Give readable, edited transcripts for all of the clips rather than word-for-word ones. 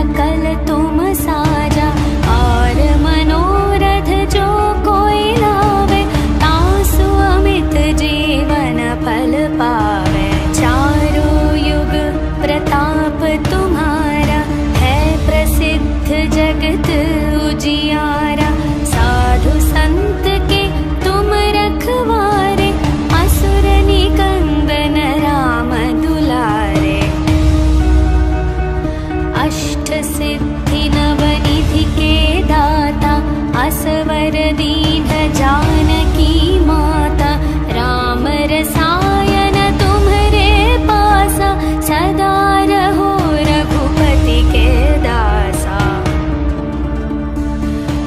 सकल तुम साजा। और मनोरथ जो कोई लावे, तासु अमित जीवन फल पावे। चारों युग प्रताप तुम्हारा, है प्रसिद्ध जगत उजियारा। साधु संत के तुम रखवारे, असुर निकंदन राम दुलारे। अष्ट सिद्धि नवनिधि के दाता, असवर दीन जानकी माता। राम रसायन तुम्हरे पासा, सदा रहो रघुपति के दासा।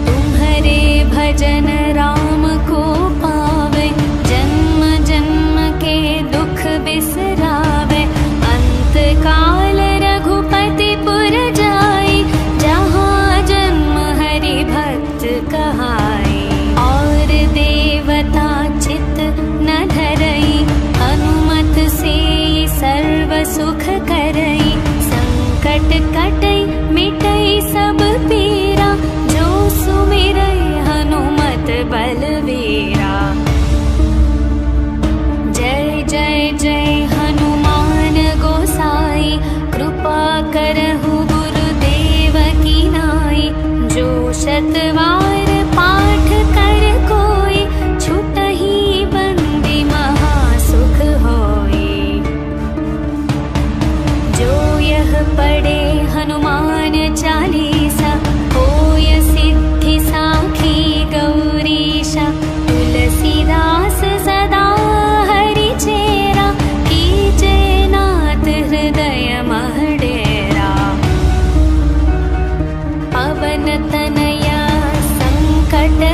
तुम्हरे भजन राम को पावे, जन्म जन्म के दुख बिसरावे। अंत काल रघुपति पुर जाई, जहाँ जन्म हरि भक्त कहाई। और देवता चित न धरई, हनुमत से सर्व सुख करई। संकट कटई मिटई सब पीरा, जो सुमिरई हनुमत बलवीरा। जय जय जय हनुमान गोसाई, कृपा करहु गुरुदेव की नाई। जो शतवार पाठ कर कोई, छुटहि बंदी महासुख होई। जो यह पढ़े हनुमान चालीसा, होय सिद्धि साखी गौरीशा। तुलसीदास सदा हरि चेरा, कीजे नाथ हृदय मह डेरा। पवन तनया संकट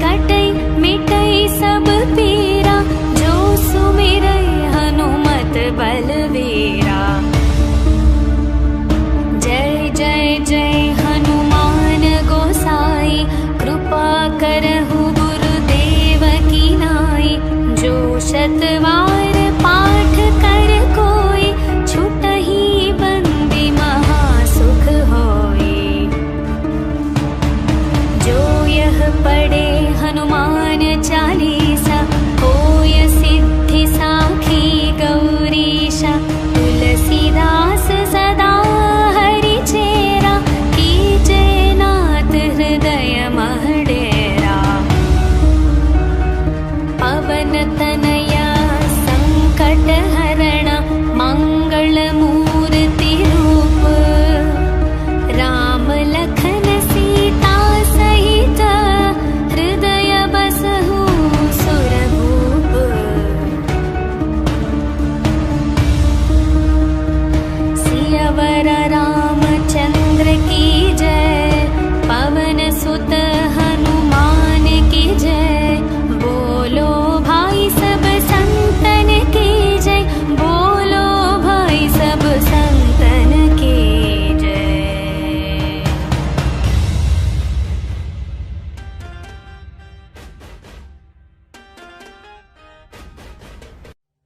कटै मिटै सब पीरा, जो सुमिरै हनुमत बलवीरा। जय जय जय हनुमान गोसाई, कृपा करहु गुरुदेव की नाई। जो शतवार पाठ कर कोई, छुटहि बंदी महासुख होई। जो यह पढ़े हनुमान चालीसा, होय सिद्धि साखी गौरीशा। तुलसीदास सदा हरि चेरा, कीजे नाथ हृदय मह डेरा। पवन तनया संकट हरण, मंगल मूर्ति रूप। राम लखन सीता सहित, हृदय बसहु सुरभूप। सियावर रामचंद्र की जय, पवन सुत हनुमान की जय। बोलो भाई सब संतन की जय, बोलो भाई सब संतन की जय।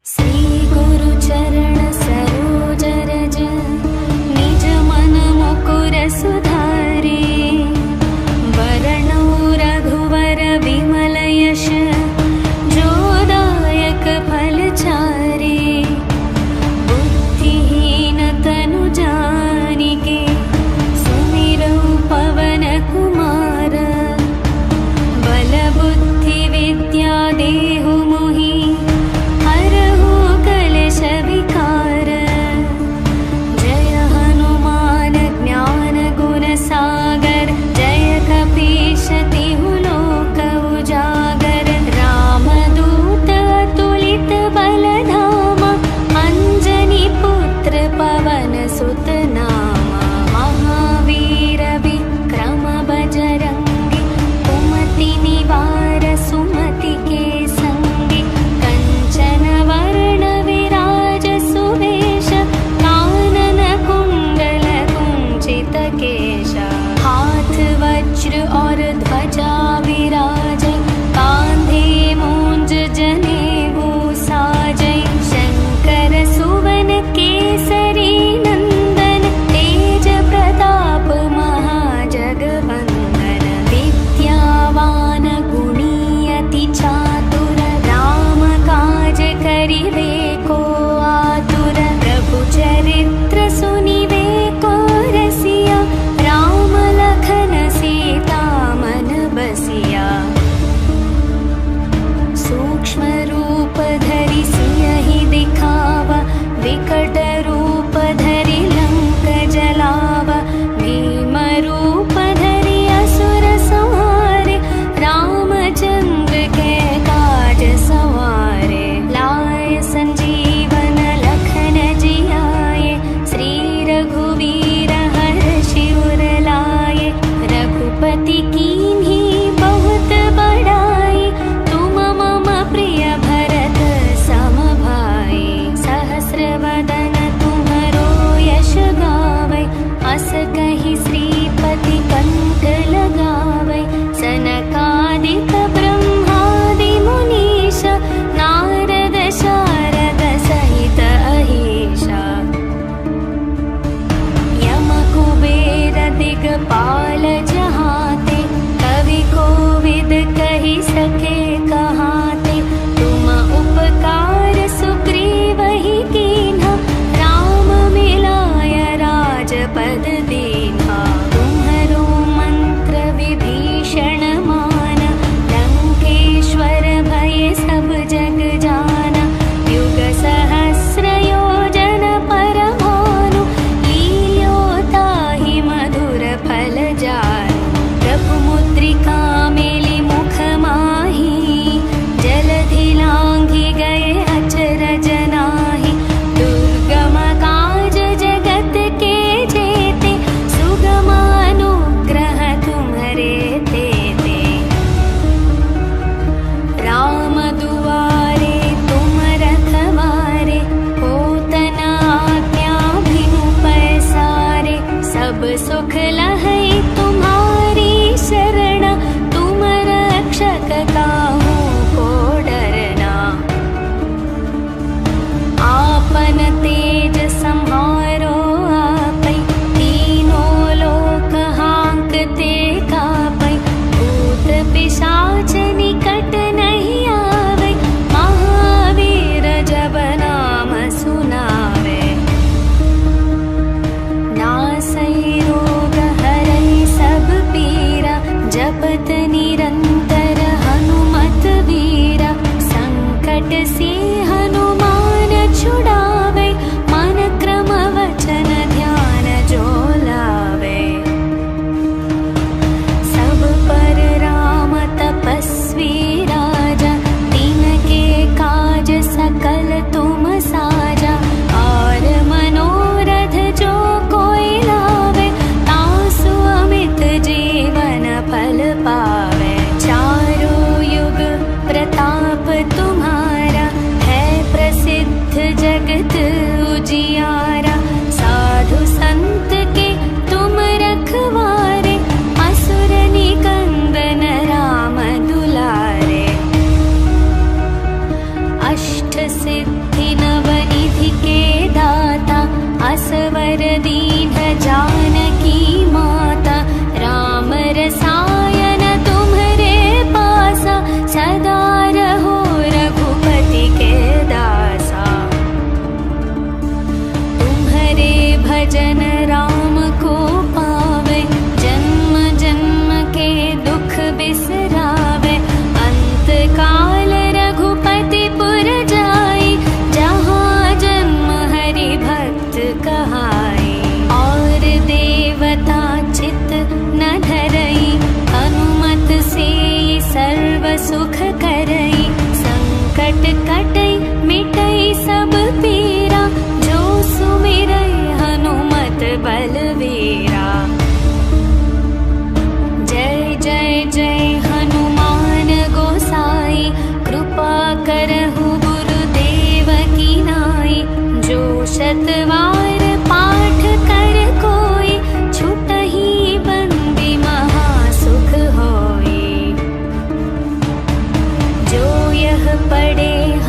श्री गुरु चरण सरोज रज, निज मन मुकुर सुधारे। वरणौ रघुवर विमल यश, जो दायक फल चारे। बुद्धिहीन तनु जानिके, सुमिरौ पवन कुमार। बल बुद्धि विद्या देहु मोहि, हरहु कलेश विकार। जय हनुमान ज्ञान गुण सागर, जय कपीश तिहु लोक उजागर। रामदूत अतुलित बल धामा, अंजनी पुत्र पवन सुत नामा। महावीर विक्रम बजरंगी, कुमति निवार सुमति के संगी। कंचन वर्ण विराज सुवेश, कानन कुंडल कुंचित केशा। हाथ वज्र और ध्वजा विराजै, कांधे मूंज जनेऊ साजै। शंकर सुवन केसरी नंदन, तेज प्रताप महाजगवंदन। विद्यावान गुणी अति चातुर, राम काज करिवे को आतुर। प्रभु चरित्र सुनिवे को रसिया, राम लखन सीता मन बसिया।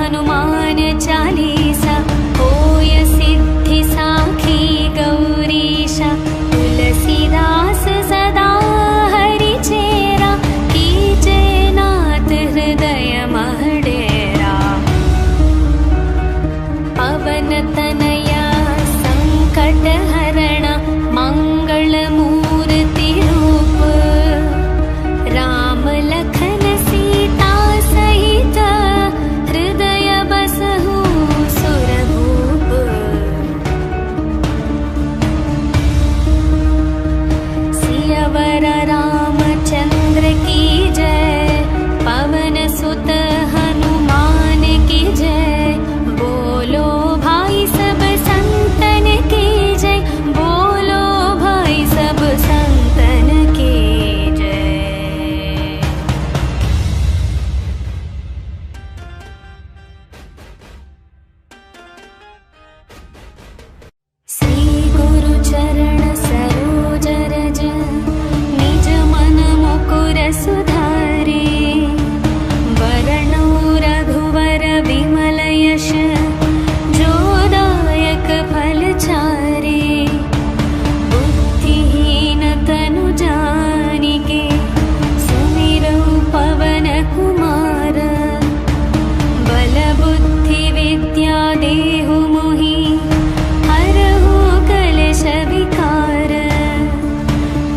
हनुमान चालीसा होय सिद्धि साखी गौरीशा तुलसीदास सदा हरि चेरा कीजे नाथ हृदय महडेरा पवन तनया संकट हरण मंगल मूर्ति रूप राम लखन सीता सहित हृदय बसहु सुरभूप सियावर रामचंद्र की जय पवन सुत हनुमान की जय बोलो भाई सब संतन की जय बोलो भाई सब संतन की जय। श्री गुरु चरण सरोज रज निज मन मुकुर सुधारे वरणौ रघुवर विमल यश जोदायक फल चारे बुद्धिहीन तनु जानिके सुमिरौ पवन कुमार बल बुद्धि विद्या देहु मोहि हरहु कलेश विकार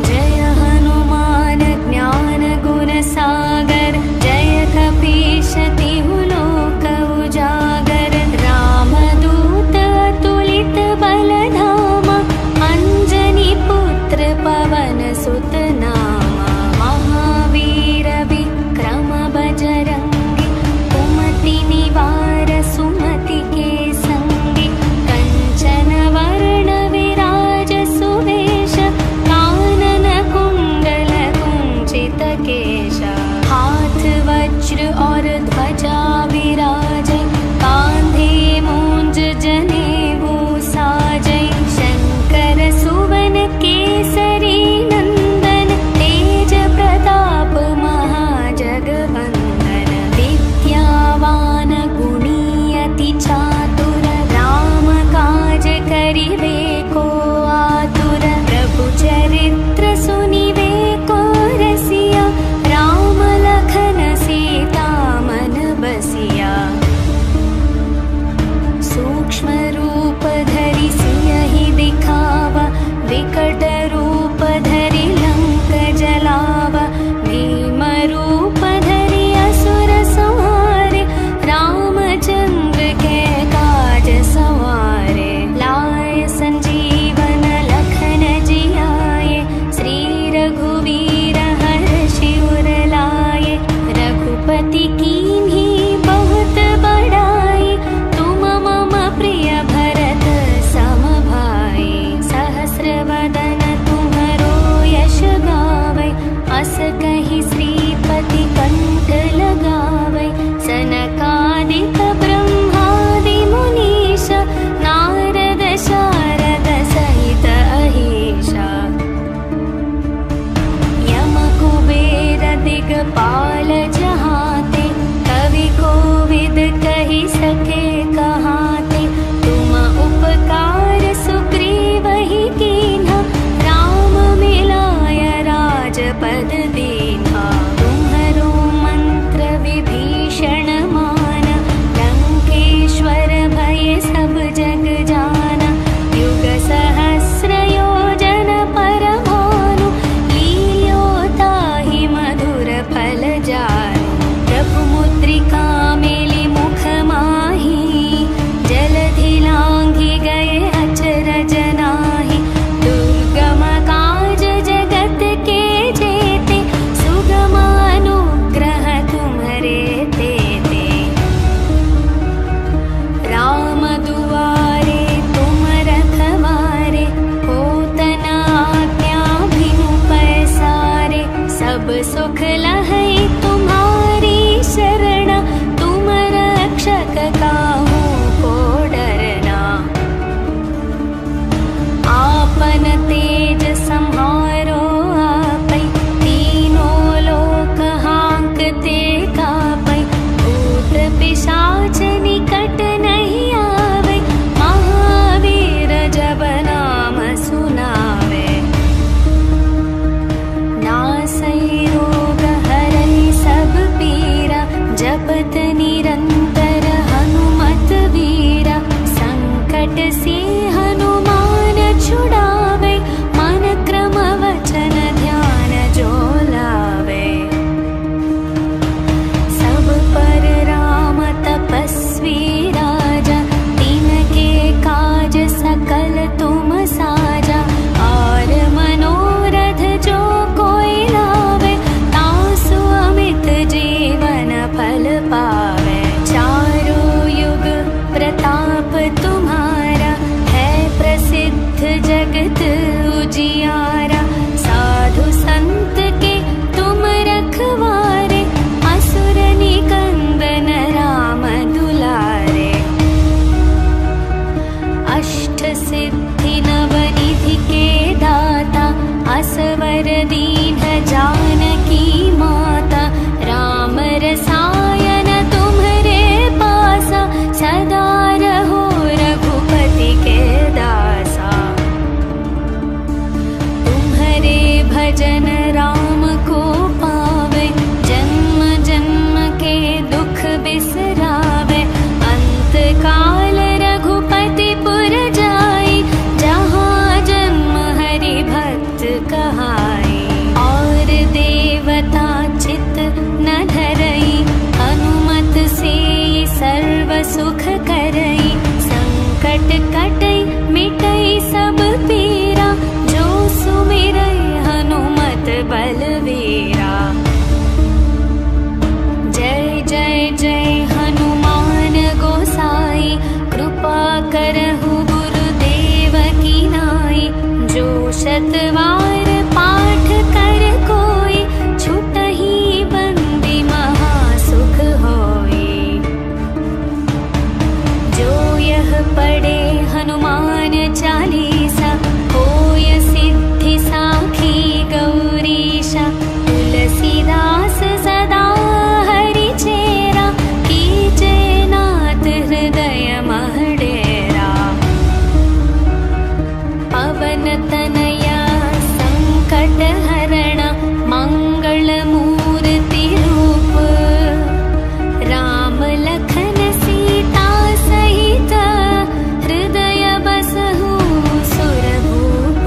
जय हनुमान ज्ञान गुण सागर जय कपीश तिहु लोक उजागर रामदूत अतुलित बल धामा अंजनी पुत्र पवन सुत नामा महावीर विक्रम बजरंगी कुमति निवार सुमति के संगी कंचन वर्ण विराज सुवेश कानन कुंडल कुंचित केश हाथ वज्र और ध्वजा विराजे कांधे मूंज जनेऊ साजै शंकर सुवन केसरी नंदन तेज प्रताप महाजगवंदन विद्यावान गुणी अति चातुर राम काज करिवे को आतुर प्रभु चरित्र सुनिवे को रसिया राम लखन सीता मन बसिया सूक्ष्म रूप धरि सियहि दिखावा विकट रूप धरि लंक जलावा भीम रूप धरि असुर संहारे रामचंद्र के काज सवारे लाय संजीवन लखन जियाए श्री रघुवीर हर्षि उर लाए रघुपति कीन्ही बहुत बड़ाई तुम मम प्रिय भरत सम भाई सहस्र वदन तुम्हरो यश गावै अस कहि श्रीपति कंठ लगावै सनकादिक ब्रह्मादि मुनीश नारद शारद सहित अहीशा यम कुबेर दिगपाल जहाते कवि कोविद कहि सके कहाते तुम उपकार सुग्रीवहि कीन्हा राम मिलाय राजपद दीन्हा तुम्हरो मंत्र विभीषण मान लंकेश्वर भय सब जग जाना युग सहस्र योजन पर भानु लील्यो ताहि मधुर फल जानु प्रभु मुद्रिका मेलि मुख माहि जलधि लांघि गए अचरज नाहि दुर्गम काज जगत के जेते सुगम अनुग्रह तुम्हरे तेते राम दुआरे तुम रखवारे होत न आज्ञा बिनु पैसारे सब सुख लहै तुम्हारी शरण तुम रक्षक काहू को डरना आपन तेज संहारो आपै तीनों लोक हांकते कापै भूत पिशाच शतवार पाठ कर कोई, छुटहि बंदी महासुख होई। जो यह पढ़े हनुमान चालीसा, होय सिद्धि साखी गौरीशा। तुलसीदास सदा हरि चेरा, कीजे नाथ हृदय मह डेरा। पवन तनया संकट हरण, मंगल मूर्ति रूप। राम लखन सीता सहित, हृदय बसहु सुरभूप।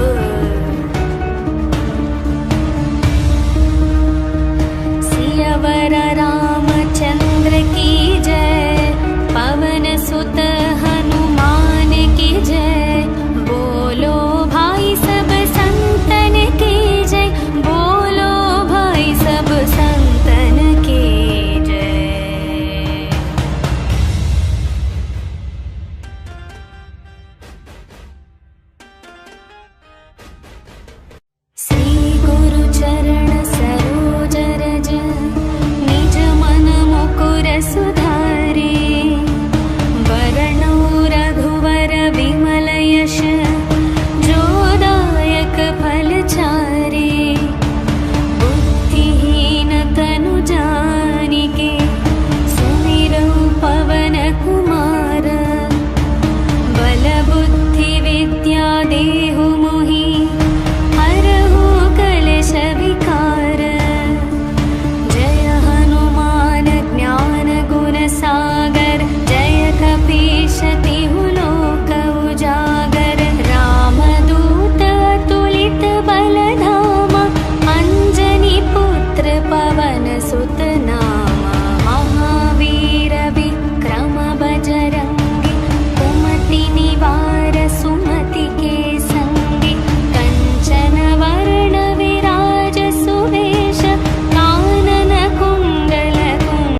सियावर रामचंद्र की जय, पवन सुत हनुमान की जय। बोलो भाई सब संतन की जय, बोलो भाई सब संतन की जय। श्री गुरु चरण सरोज रज, निज मन मुकुर सुधारे। वरणौ रघुवर विमल यश, जो दायक फल चारे। बुद्धिहीन तनु जानिके, सुमिरौ पवन कुमार। बल बुद्धि विद्या देहु मोहि, हरहु कलेश विकार। जय हनुमान ज्ञान गुण सागर, जय कपीश तिहु लोक उजागर। रामदूत अतुलित बल धामा, अंजनी पुत्र पवन सुत